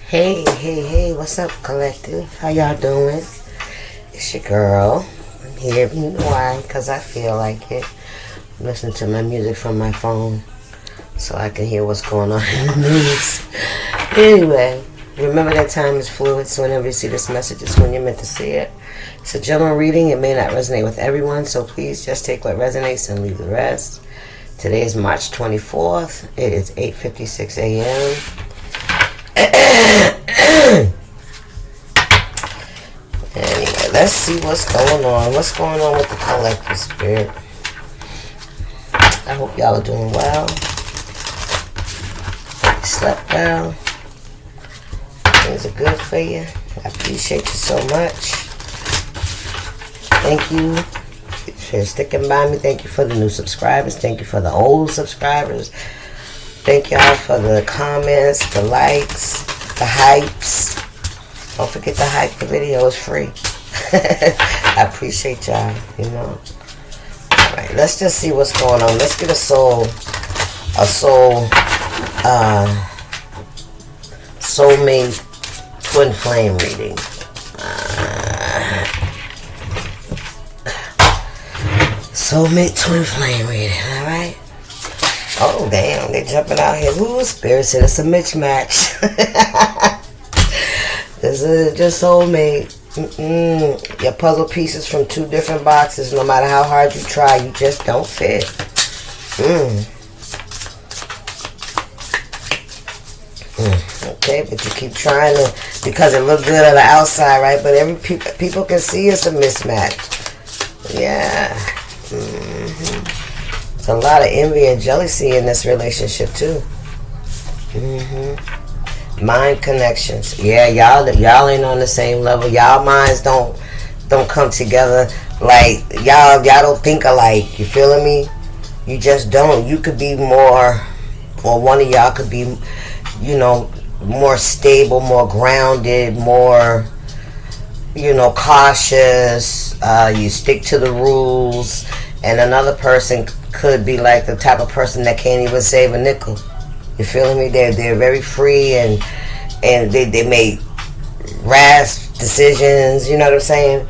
Hey, what's up, collective? How y'all doing? It's your girl. I'm here, you know why? Because I feel like it. I'm listening to my music from my phone so I can hear what's going on in the news. Anyway, remember that time is fluid, so whenever you see this message, it's when you're meant to see it. It's a general reading. It may not resonate with everyone, so please just take what resonates and leave the rest. Today is March 24th. It is 8:56 a.m. Anyway, let's see what's going on. What's going on with the collective spirit? I hope y'all are doing well. You slept well. Things are good for you. I appreciate you so much. Thank you for sticking by me. Thank you for the new subscribers. Thank you for the old subscribers. Thank y'all for the comments, the likes, the hypes. Don't forget to hype the video. It's free. I appreciate y'all, you know. Alright, let's just see what's going on. Let's get a soulmate twin flame reading. Soulmate twin flame reading, alright? Oh, damn, they're jumping out here. Ooh, Spirit said it's a mismatch. This is just soulmate. Your puzzle pieces from two different boxes. No matter how hard you try, you just don't fit. Okay, but you keep trying to, because it look good on the outside, right? But people can see it's a mismatch. Yeah. There's a lot of envy and jealousy in this relationship too. Mind connections. Yeah, y'all ain't on the same level. Y'all minds don't come together. Like y'all don't think alike. You feeling me? You just don't. You could be more, or one of y'all could be, you know, more stable, more grounded, more, you know, cautious. You stick to the rules. And another person could be like the type of person that can't even save a nickel. You feeling me? They're very free and they make rash decisions. You know what I'm saying?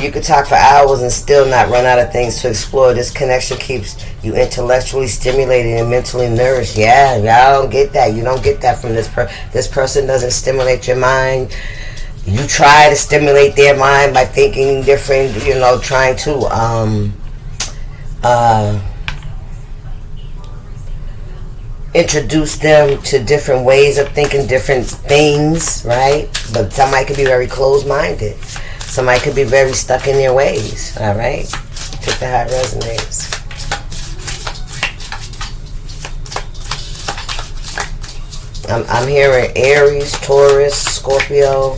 You could talk for hours and still not run out of things to explore. This connection keeps you intellectually stimulated and mentally nourished. Yeah, y'all don't get that. You don't get that from this person. This person doesn't stimulate your mind. You try to stimulate their mind by thinking different. You know, trying to introduce them to different ways of thinking, different things, right? But somebody could be very closed-minded. Somebody could be very stuck in their ways, all right? Take the how it resonates. I'm hearing Aries, Taurus, Scorpio,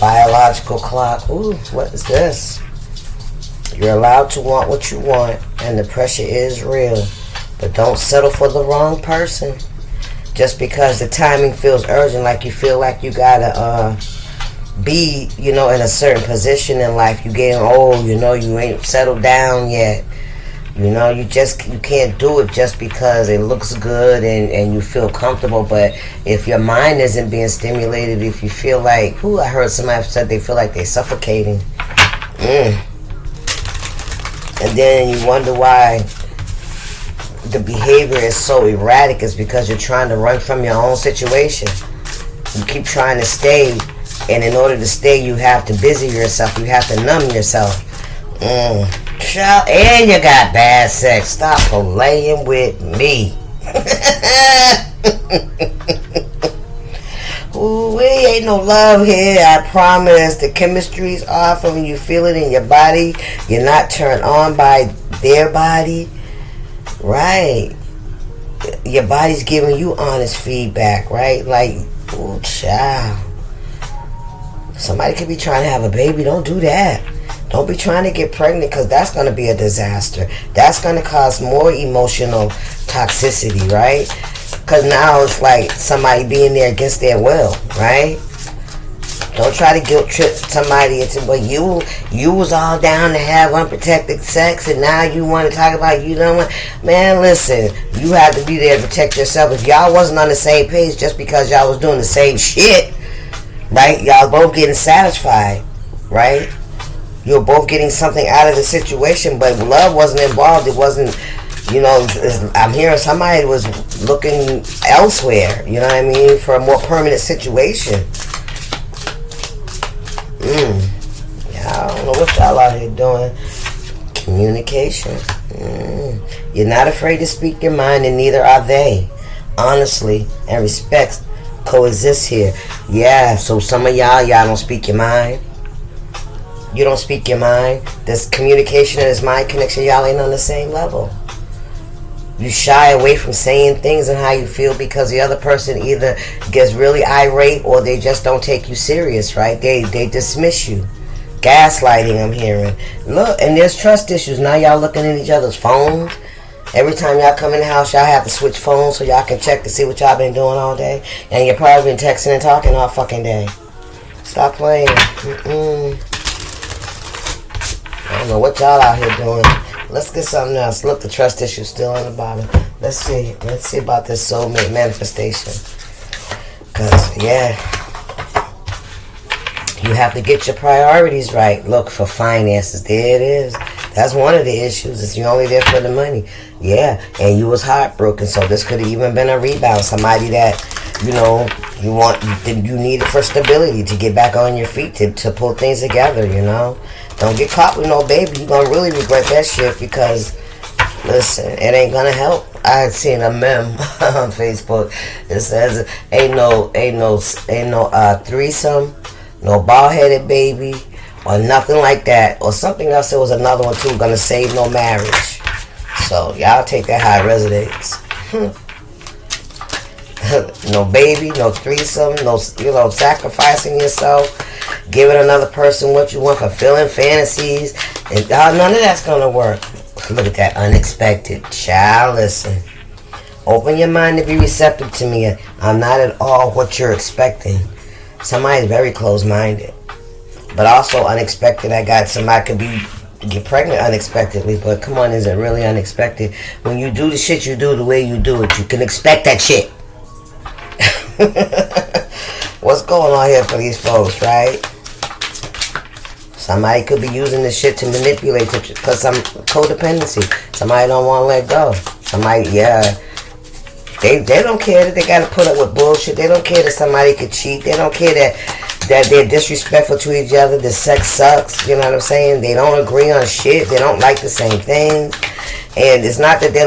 biological clock. Ooh, what is this? You're allowed to want what you want, and the pressure is real. But don't settle for the wrong person. Just because the timing feels urgent, like you feel like you gotta be, you know, in a certain position in life. You getting old, you know, you ain't settled down yet. You know, you can't do it just because it looks good and you feel comfortable. But if your mind isn't being stimulated, if you feel like, I heard somebody said they feel like they're suffocating. And then you wonder why the behavior is so erratic. Is because you're trying to run from your own situation. You keep trying to stay, and in order to stay, you have to busy yourself. You have to numb yourself. Child, and you got bad sex. Stop playing with me. Ooh, ain't no love here, I promise. The chemistry's off, and when you feel it in your body, you're not turned on by their body. Right. Your body's giving you honest feedback, right? Like, ooh, child. Somebody could be trying to have a baby. Don't do that. Don't be trying to get pregnant, because that's going to be a disaster. That's going to cause more emotional toxicity, right? Because now it's like somebody being there against their will, right? Don't try to guilt trip somebody into, but you was all down to have unprotected sex, and now you want to talk about you don't want. Man, listen, you have to be there to protect yourself. If y'all wasn't on the same page just because y'all was doing the same shit, right? Y'all both getting satisfied, right? You're both getting something out of the situation, but love wasn't involved. It wasn't. I'm hearing somebody was looking elsewhere, you know what I mean, for a more permanent situation. Yeah, I don't know what y'all out here doing. Communication. You're not afraid to speak your mind, and neither are they. Honestly, and respect coexist here. Yeah, so some of y'all don't speak your mind. You don't speak your mind. This communication and this mind connection, y'all ain't on the same level. You shy away from saying things and how you feel because the other person either gets really irate or they just don't take you serious, right? They dismiss you. Gaslighting, I'm hearing. Look, and there's trust issues. Now y'all looking at each other's phones. Every time y'all come in the house, y'all have to switch phones so y'all can check to see what y'all been doing all day. And you've probably been texting and talking all fucking day. Stop playing. I don't know what y'all out here doing. Let's get something else. Look, the trust issue's still on the bottom. Let's see about this soulmate manifestation. Because, yeah, you have to get your priorities right. Look, for finances, there it is. That's one of the issues. Is you're only there for the money. Yeah, and you was heartbroken, so this could have even been a rebound. Somebody that, you needed for stability to get back on your feet, to pull things together, Don't get caught with no baby. You're going to really regret that shit because, listen, it ain't going to help. I had seen a meme on Facebook. It says, ain't no threesome, no bald-headed baby, or nothing like that. Or something else. There was another one, too, going to save no marriage. So, y'all take that how it resonates. No baby, no threesome, no, sacrificing yourself, giving another person what you want, fulfilling fantasies, and none of that's gonna work. Look at that, unexpected. Child, listen. Open your mind to be receptive to me. I'm not at all what you're expecting. Somebody's very close-minded, but also unexpected. I got somebody could get pregnant unexpectedly, but come on, is it really unexpected? When you do the shit you do the way you do it, you can expect that shit. What's going on here for these folks, right? Somebody could be using this shit to manipulate it because some codependency. Somebody don't want to let go. Somebody, yeah. They don't care that they got to put up with bullshit. They don't care that somebody could cheat. They don't care that they're disrespectful to each other. The sex sucks. You know what I'm saying? They don't agree on shit. They don't like the same things. And it's not that they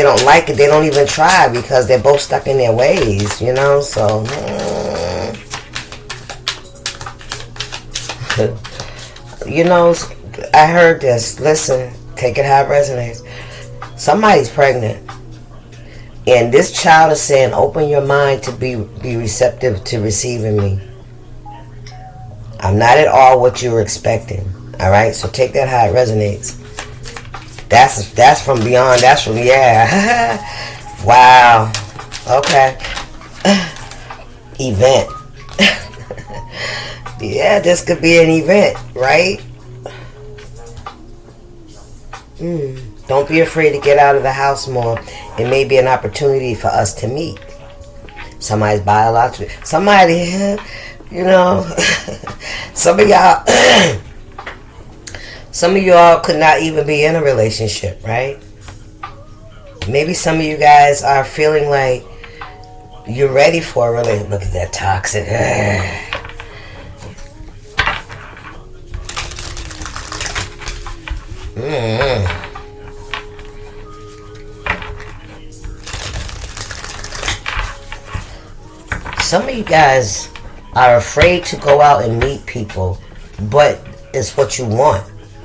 don't like it. They don't even try because they're both stuck in their ways. So. I heard this. Listen, take it how it resonates. Somebody's pregnant. And this child is saying, open your mind to be receptive to receiving me. I'm not at all what you were expecting. All right? So take that how it resonates. That's from beyond. That's from, yeah. Wow. Okay. Event. Yeah, this could be an event, right? Don't be afraid to get out of the house more. It may be an opportunity for us to meet. Somebody's biological. Somebody, some of y'all could not even be in a relationship, right? Maybe some of you guys are feeling like you're ready for a relationship. Look at that toxic. Some of you guys are afraid to go out and meet people, but it's what you want.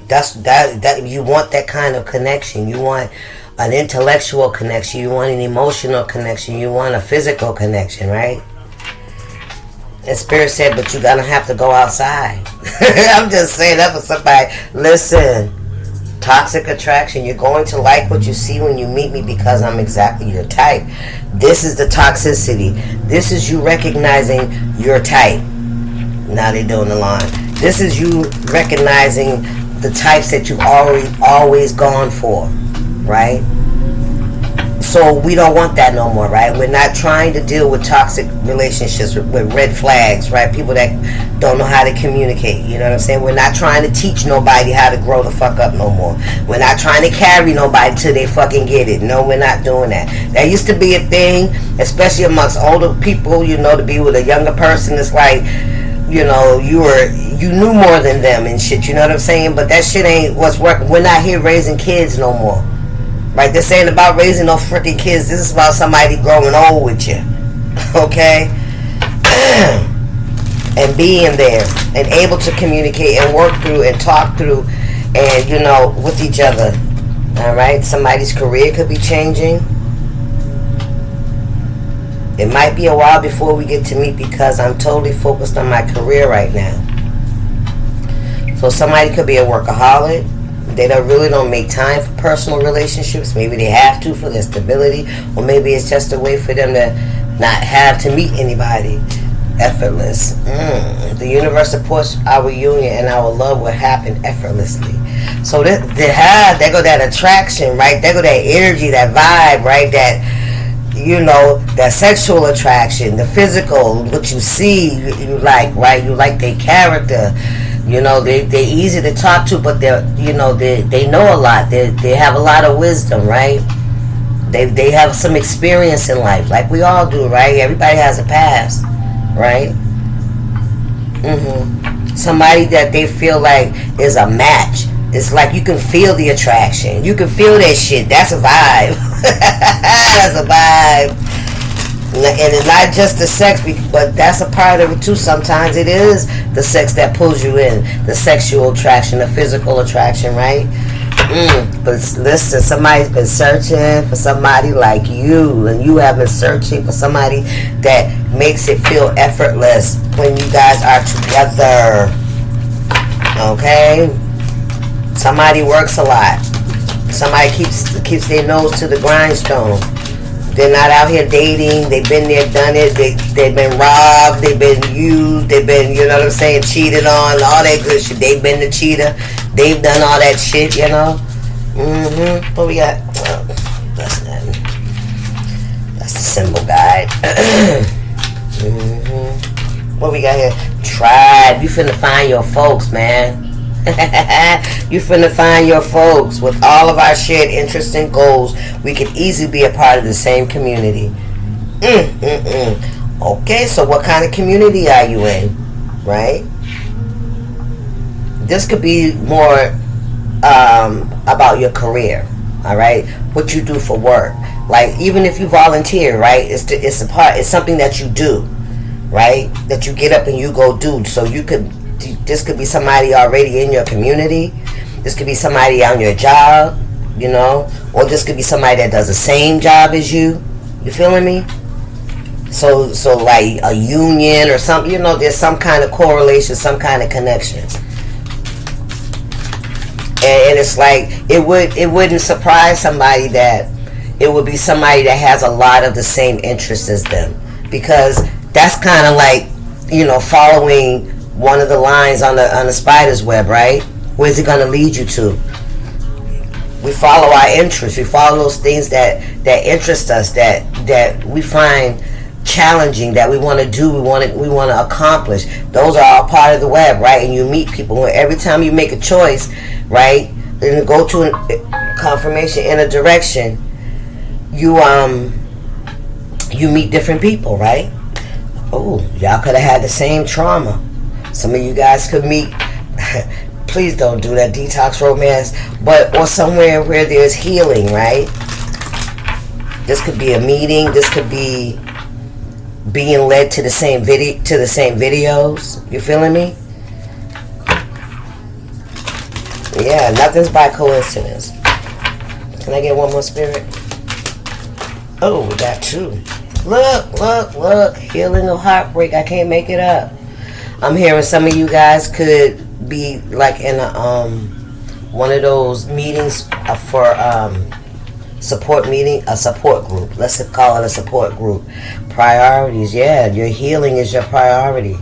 That you want that kind of connection. You want an intellectual connection. You want an emotional connection. You want a physical connection, right? And Spirit said, but you're gonna have to go outside. I'm just saying that for somebody. Listen. Toxic attraction. You're going to like what you see when you meet me because I'm exactly your type. This is the toxicity. This is you recognizing your type. Now they're doing the line. This is you recognizing the types that you've always gone for, right? So we don't want that no more, right? We're not trying to deal with toxic relationships with red flags, right? People that don't know how to communicate, you know what I'm saying? We're not trying to teach nobody how to grow the fuck up no more. We're not trying to carry nobody till they fucking get it. No, we're not doing that. That used to be a thing, especially amongst older people, you know, to be with a younger person. It's like, you know, you knew more than them and shit, you know what I'm saying? But that shit ain't what's working. We're not here raising kids no more. Right, this ain't about raising no freaking kids. This is about somebody growing old with you. Okay? And being there and able to communicate and work through and talk through and, you know, with each other. Alright? Somebody's career could be changing. It might be a while before we get to meet because I'm totally focused on my career right now. So somebody could be a workaholic. They really don't make time for personal relationships. Maybe they have to for their stability, or maybe it's just a way for them to not have to meet anybody. Effortless. The universe supports our union, and our love will happen effortlessly. So there go that attraction, right? There go that energy, that vibe, right? That, you know, that sexual attraction, the physical, what you see, you like, right? You like their character. You know, they're easy to talk to, but they know a lot. They have a lot of wisdom, right? They have some experience in life, like we all do, right? Everybody has a past, right? Somebody that they feel like is a match. It's like you can feel the attraction. You can feel that shit. That's a vibe. That's a vibe. And it's not just the sex, but that's a part of it too. Sometimes it is the sex that pulls you in, the sexual attraction, the physical attraction, right? But listen, somebody's been searching for somebody like you, and you have been searching for somebody that makes it feel effortless when you guys are together. Okay? Somebody works a lot. Somebody keeps their nose to the grindstone. They're not out here dating. They've been there, done it. They've been robbed. They've been used. They've been, you know what I'm saying, cheated on. All that good shit. They've been the cheater. They've done all that shit, you know. What we got? Oh, that's nothing. That's the symbol guide. What we got here? Tribe. You finna find your folks, man. You finna find your folks. With all of our shared interests and goals, we can easily be a part of the same community. Okay, so what kind of community are you in? Right? This could be more about your career. Alright? What you do for work. Like, even if you volunteer, right? It's something that you do. Right? That you get up and you go do. So this could be somebody already in your community. This could be somebody on your job, you know, or this could be somebody that does the same job as you. You feeling me? So like a union or something, you know, there's some kind of correlation, some kind of connection. And it's like it wouldn't surprise somebody that it would be somebody that has a lot of the same interests as them, because that's kind of like, you know, following one of the lines on the spider's web, right? Where's it going to lead you to? We follow our interests. We follow those things that interest us, that we find challenging, that we want to do, we want to accomplish. Those are all part of the web, right? And you meet people. Every time you make a choice, right, and go to a confirmation in a direction, you meet different people, right? Oh, y'all could have had the same trauma. Some of you guys could meet. Please don't do that detox romance, or somewhere where there's healing, right? This could be a meeting. This could be being led to the same videos. You feeling me? Yeah, nothing's by coincidence. Can I get one more spirit? Oh, we got two. Look. Healing of heartbreak. I can't make it up. I'm hearing some of you guys could be like in a one of those meetings for support meeting, a support group. Let's call it a support group. Priorities, yeah. Your healing is your priority.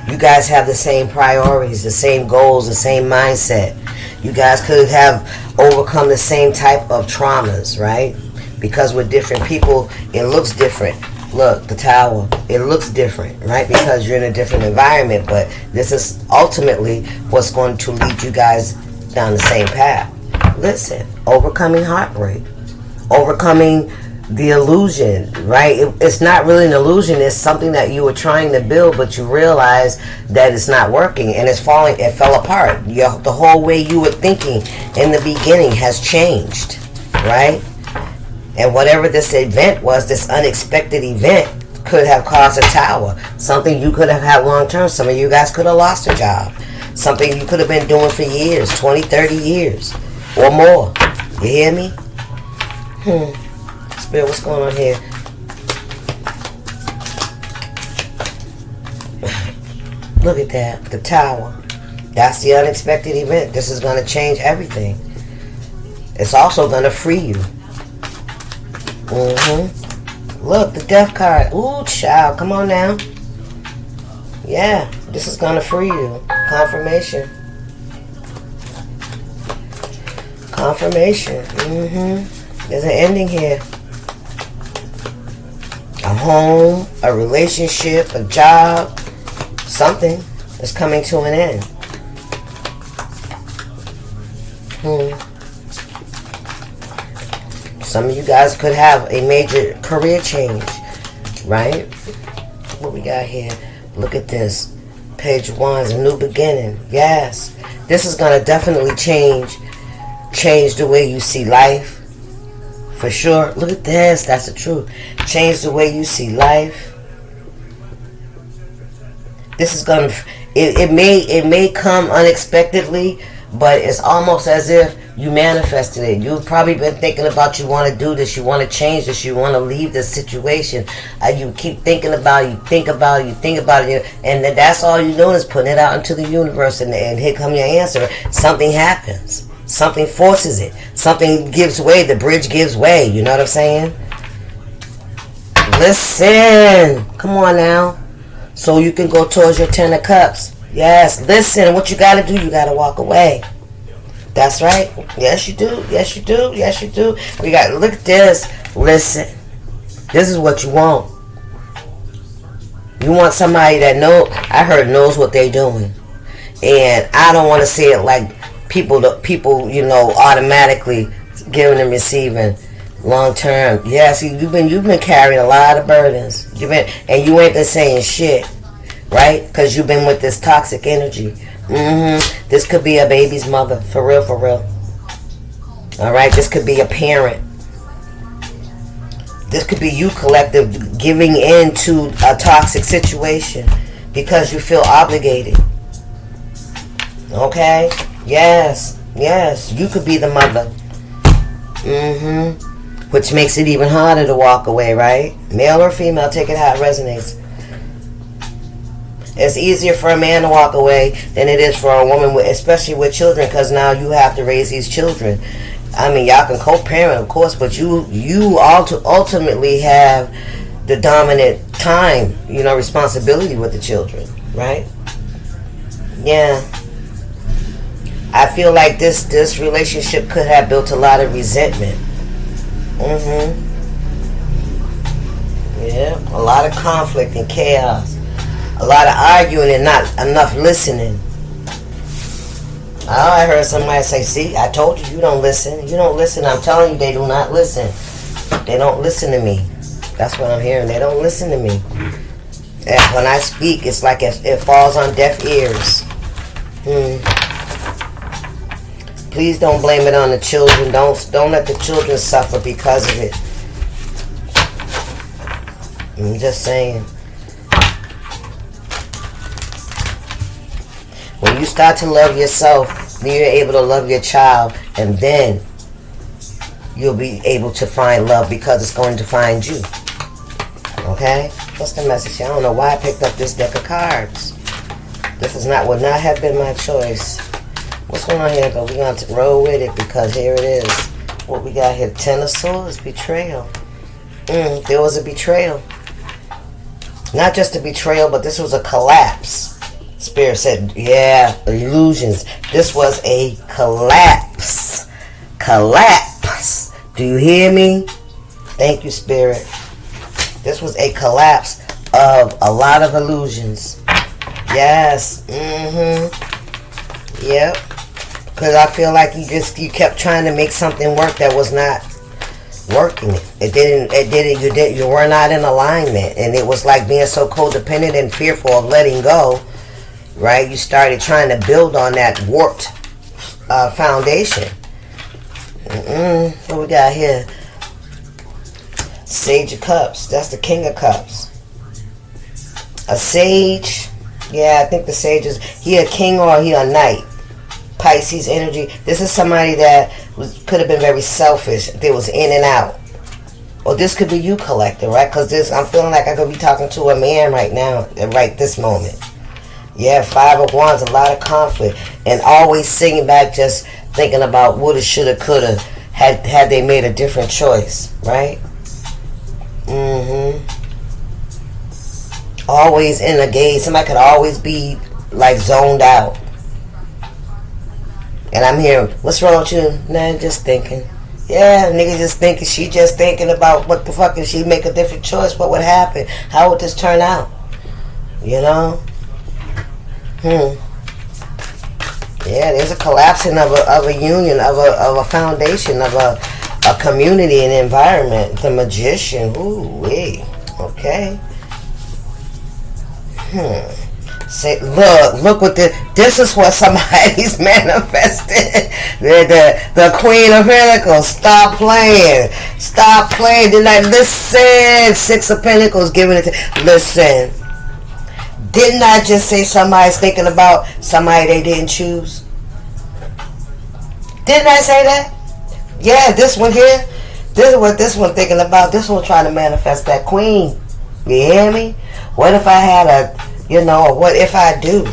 You guys have the same priorities, the same goals, the same mindset. You guys could have overcome the same type of traumas, right? Because with different people, it looks different. Look, the tower, it looks different, right? Because you're in a different environment, but this is ultimately what's going to lead you guys down the same path. Listen, overcoming heartbreak, overcoming the illusion, right? It's not really an illusion. It's something that you were trying to build, but you realize that it's not working and it's falling. It fell apart. The whole way you were thinking in the beginning has changed, right? And whatever this event was, this unexpected event, could have caused a tower. Something you could have had long term. Some of you guys could have lost a job. Something you could have been doing for years, 20, 30 years or more. You hear me? Spirit, what's going on here? Look at that, the tower. That's the unexpected event. This is going to change everything. It's also going to free you. Look, the death card. Ooh, child, come on now. Yeah, this is going to free you. Confirmation. Confirmation. There's an ending here. A home, a relationship, a job, something is coming to an end. Some of you guys could have a major career change, right? What we got here? Look at this. Page 1 is a new beginning. Yes. This is going to definitely change the way you see life. For sure. Look at this. That's the truth. Change the way you see life. This is going to... It may come unexpectedly, but it's almost as if you manifested it. You've probably been thinking about, you want to do this, you want to change this, you want to leave this situation. You keep thinking about it, you think about it, and that's all you're doing is putting it out into the universe, and here come your answer. Something happens. Something forces it. Something gives way. The bridge gives way. You know what I'm saying? Listen. Come on now. So you can go towards your 10 of cups. Yes, listen. What you got to do, you got to walk away. That's right. Yes, you do. Yes, you do. Yes, you do. We got, look at this. Listen. This is what you want. You want somebody that knows what they're doing. And I don't want to say it like people, automatically giving and receiving long term. Yeah, see, you've been carrying a lot of burdens. And you ain't been saying shit, right? Because you've been with this toxic energy. This could be a baby's mother, for real, for real. All right, this could be a parent. This could be you collective giving in to a toxic situation because you feel obligated. Okay? Yes, you could be the mother. Which makes it even harder to walk away, right? Male or female, take it how it resonates. It's easier for a man to walk away than it is for a woman, especially with children, because now you have to raise these children. I mean, y'all can co-parent, of course, but you ultimately have the dominant time, responsibility with the children, right? Yeah. I feel like this relationship could have built a lot of resentment. Yeah, a lot of conflict and chaos. A lot of arguing and not enough listening. I heard somebody say, see, I told you don't listen. You don't listen. I'm telling you, they do not listen. They don't listen to me. That's what I'm hearing. They don't listen to me. And when I speak, it's like it falls on deaf ears. Please don't blame it on the children. Don't let the children suffer because of it. I'm just saying. When you start to love yourself, then you're able to love your child, and then you'll be able to find love because it's going to find you. Okay? What's the message? I don't know why I picked up this deck of cards. This would not have been my choice. What's going on here, but we're going to roll with it because here it is. What we got here? 10 of Swords, betrayal. There was a betrayal. Not just a betrayal, but this was a collapse. Spirit said, yeah, illusions. This was a collapse. Collapse. Do you hear me? Thank you, Spirit. This was a collapse of a lot of illusions. Yes. Yep. Because I feel like you kept trying to make something work that was not working. You were not in alignment. And it was like being so codependent and fearful of letting go, right? You started trying to build on that warped foundation. What we got here? Sage of Cups. That's the King of Cups. A sage. Yeah, I think the sage is... He a king or he a knight. Pisces energy. This is somebody that could have been very selfish. They was in and out. Or this could be you, collector, right? Because I'm feeling like I could be talking to a man right now, right this moment. Yeah, 5 of Wands, a lot of conflict. And always singing back, just thinking about woulda, shoulda, coulda, had they made a different choice, right? Always in a gaze. Somebody could always be like zoned out. And I'm here, what's wrong with you? Nah, just thinking. Yeah, nigga just thinking. She just thinking about what the fuck if she make a different choice. What would happen? How would this turn out? You know? Yeah, there's a collapsing of a union, of a foundation, of a community and environment. The Magician. Ooh, wee. Okay. Say, look what this is what somebody's manifesting. The Queen of Pentacles. Stop playing. Stop playing. Did not listen. 6 of Pentacles giving it to, listen. Didn't I just say somebody's thinking about somebody they didn't choose? Didn't I say that? Yeah, this one here. This is what this one thinking about. This one trying to manifest that queen. You hear me? What if I had what if I do?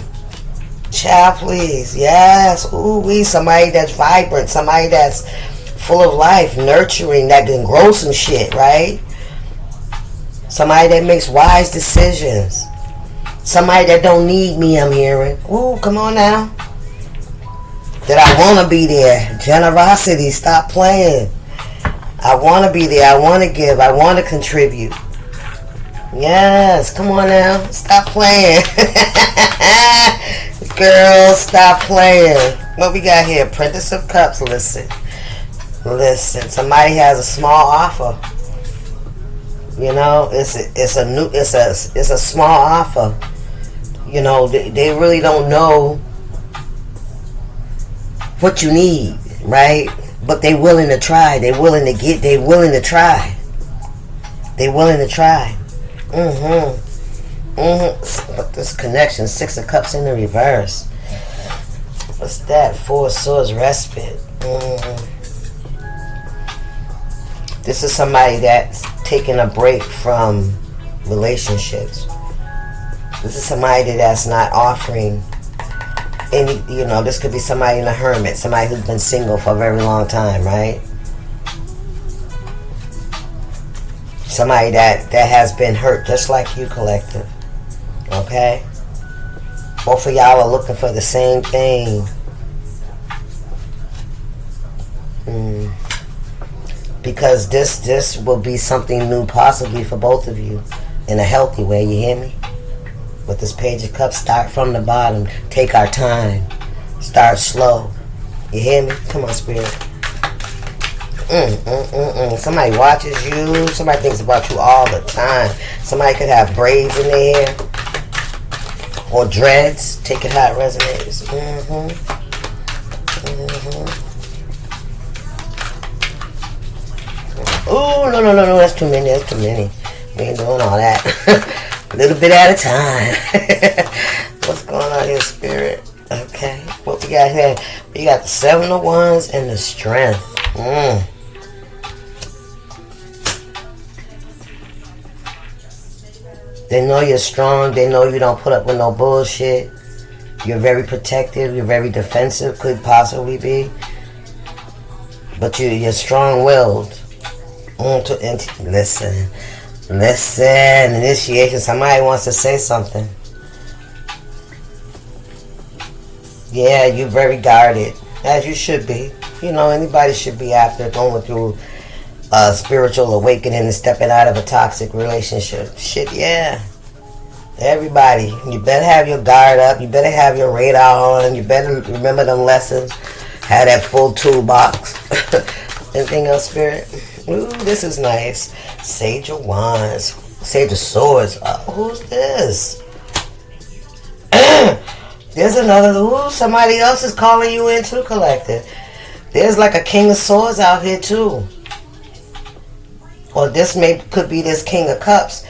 Child, please. Yes. Ooh-wee. Somebody that's vibrant. Somebody that's full of life. Nurturing. That can grow some shit, right? Somebody that makes wise decisions. Somebody that don't need me, I'm hearing. Ooh, come on now. That I want to be there. Generosity. Stop playing. I want to be there. I want to give. I want to contribute. Yes, come on now. Stop playing. Girls, stop playing. What we got here? Princess of Cups. Listen. Somebody has a small offer. You know, it's a small offer. You know, they really don't know what you need, right? But they willing to try. They willing to try. But this connection, 6 of Cups in the reverse. What's that? 4 of Swords, respite. This is somebody that's taking a break from relationships. This is somebody that's not offering any, this could be somebody in a hermit, somebody who's been single for a very long time, right? Somebody that has been hurt just like you, collective. Okay? Both of y'all are looking for the same thing. Because this will be something new possibly for both of you in a healthy way, you hear me? With this Page of Cups, start from the bottom. Take our time. Start slow. You hear me? Come on, Spirit. Somebody watches you. Somebody thinks about you all the time. Somebody could have braids in their hair. Or dreads. Take it how it resonates. Oh, no. That's too many. We ain't doing all that. A little bit at a time. What's going on here, Spirit? Okay. What we got here? We got the 7 of Wands and the Strength. They know you're strong. They know you don't put up with no bullshit. You're very protective. You're very defensive. Could possibly be. But you're strong-willed. Listen. Initiation. Somebody wants to say something. Yeah, you're very guarded, as you should be. You know, anybody should be after going through a spiritual awakening and stepping out of a toxic relationship. Shit, yeah. Everybody, you better have your guard up. You better have your radar on. You better remember them lessons. Have that full toolbox. Anything else, Spirit? Ooh, this is nice. Sage of Wands. Sage of Swords. Who's this? There's another. Ooh, somebody else is calling you in too, Collective. There's like a King of Swords out here too. Or this could be this King of Cups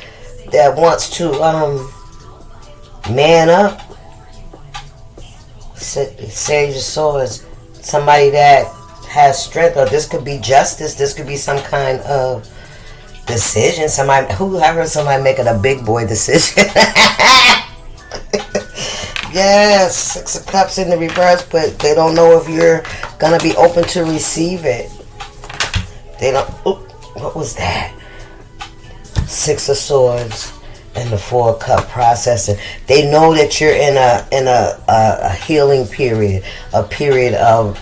that wants to man up. Sage of Swords. Somebody that has strength, or this could be justice. This could be some kind of decision. I heard somebody making a big boy decision. Yes, Six of Cups in the reverse, but they don't know if you're gonna be open to receive it. They don't. What was that? Six of Swords and the Four of Cups processing. They know that you're in a healing period, a period of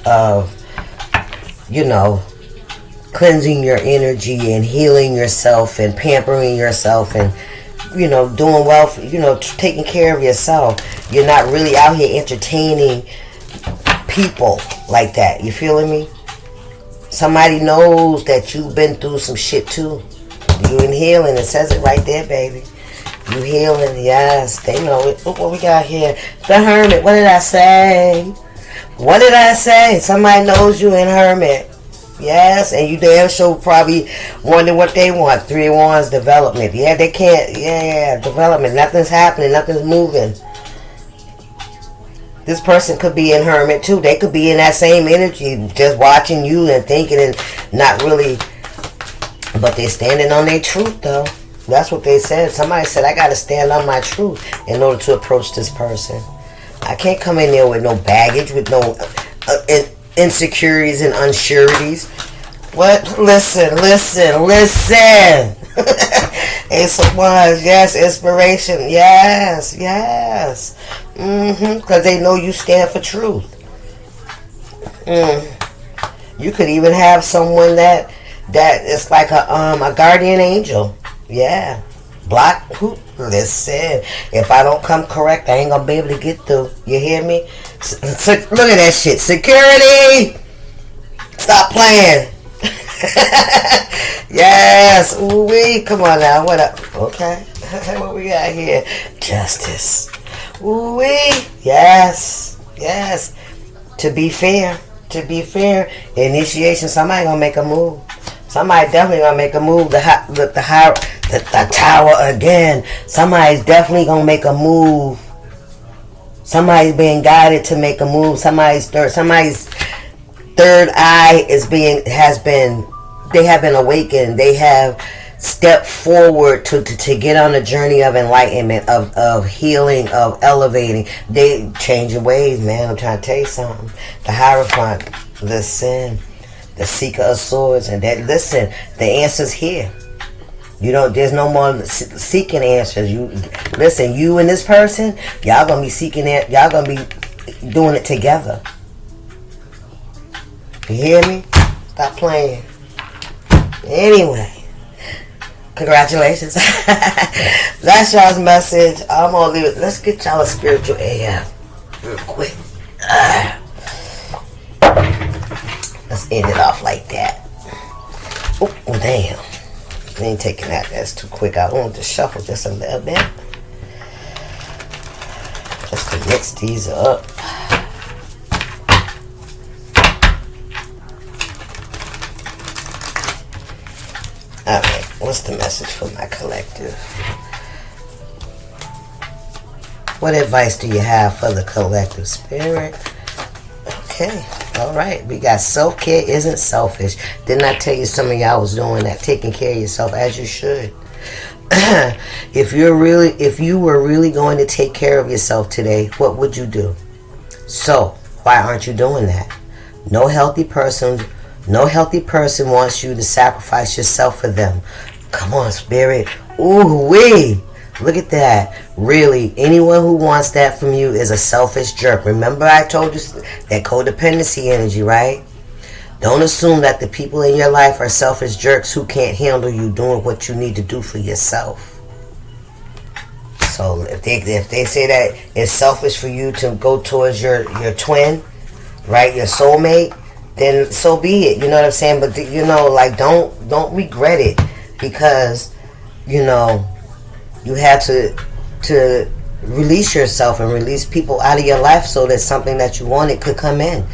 cleansing your energy and healing yourself and pampering yourself and doing well, taking care of yourself. You're not really out here entertaining people like that. You feeling me? Somebody knows that you've been through some shit too. You in healing. It says it right there, baby. You healing. Yes, they know it. Look what we got here. The Hermit. What did I say? What did I say? Somebody knows you in Hermit. Yes, and you damn sure probably wonder what they want. Three of Wands, development. Yeah, they can't. Yeah, development. Nothing's happening. Nothing's moving. This person could be in Hermit too. They could be in that same energy, just watching you and thinking and not really. But they're standing on their truth, though. That's what they said. Somebody said, I got to stand on my truth in order to approach this person. I can't come in there with no baggage, with no insecurities and unsureties. What? Listen. Ace of Wands, yes. Inspiration, yes. Because they know you stand for truth. You could even have someone that is like a guardian angel. Yeah. Block. Listen, if I don't come correct, I ain't gonna be able to get through. You hear me? Look at that shit. Security! Stop playing. Yes. Ooh-wee. Come on now. What up? Okay. What we got here? Justice. Ooh-wee. Yes. To be fair. Initiation. Somebody gonna make a move. Somebody definitely gonna make a move. The tower again. Somebody's definitely gonna make a move. Somebody's being guided to make a move. Somebody's third eye they have been awakened. They have stepped forward to get on a journey of enlightenment, of healing, of elevating. They changing ways, man. I'm trying to tell you something. The Hierophant, listen. The Seeker of Swords, and that, listen, the answer's here. There's no more seeking answers. You and this person, y'all gonna be seeking it. Y'all gonna be doing it together. You hear me? Stop playing. Anyway, congratulations. That's y'all's message. I'm gonna leave it. Let's get y'all a spiritual AF real quick. Let's end it off like that. Oh, damn. I ain't taking that. That's too quick. I want to shuffle just a little bit. Just to mix these up. Alright, what's the message for my collective? What advice do you have for the collective, Spirit? Okay. Alright, we got self-care isn't selfish. Didn't I tell you some of y'all was doing that? Taking care of yourself as you should. If you were really going to take care of yourself today, what would you do? So, why aren't you doing that? No healthy person wants you to sacrifice yourself for them. Come on, Spirit. Ooh wee. Look at that. Really, anyone who wants that from you is a selfish jerk. Remember I told you that codependency energy, right? Don't assume that the people in your life are selfish jerks who can't handle you doing what you need to do for yourself. So if they say that it's selfish for you to go towards your twin, right, your soulmate, then so be it. You know what I'm saying? But like don't regret it, because you had to release yourself and release people out of your life so that something that you wanted could come in.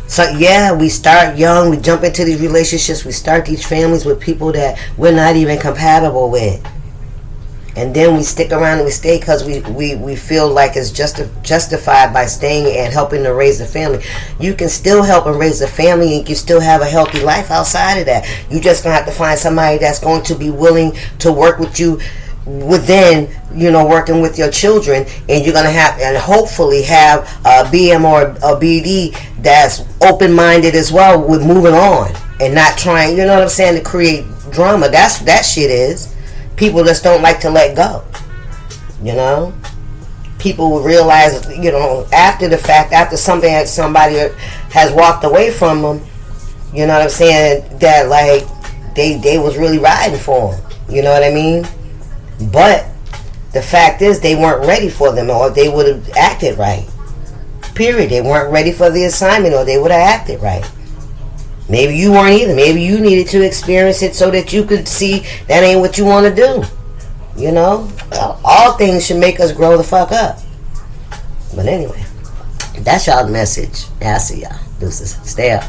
So yeah, we start young, we jump into these relationships, we start these families with people that we're not even compatible with. And then we stick around and we stay because we feel like it's justified by staying and helping to raise the family. You can still help and raise the family, and you can still have a healthy life outside of that. You just going to have to find somebody that's going to be willing to work with you within, working with your children, and you're going to have, and hopefully have a BM or a BD that's open-minded as well with moving on and not trying, you know what I'm saying, to create drama. That shit is. People just don't like to let go. People will realize, after the fact, after somebody has walked away from them, you know what I'm saying, that like they was really riding for them. You know what I mean? But the fact is, they weren't ready for them, or they would have acted right. Period. They weren't ready for the assignment, or they would have acted right. Maybe you weren't either. Maybe you needed to experience it so that you could see that ain't what you want to do. All things should make us grow the fuck up. But anyway, that's y'all's message. I see y'all. Deuces. Stay up.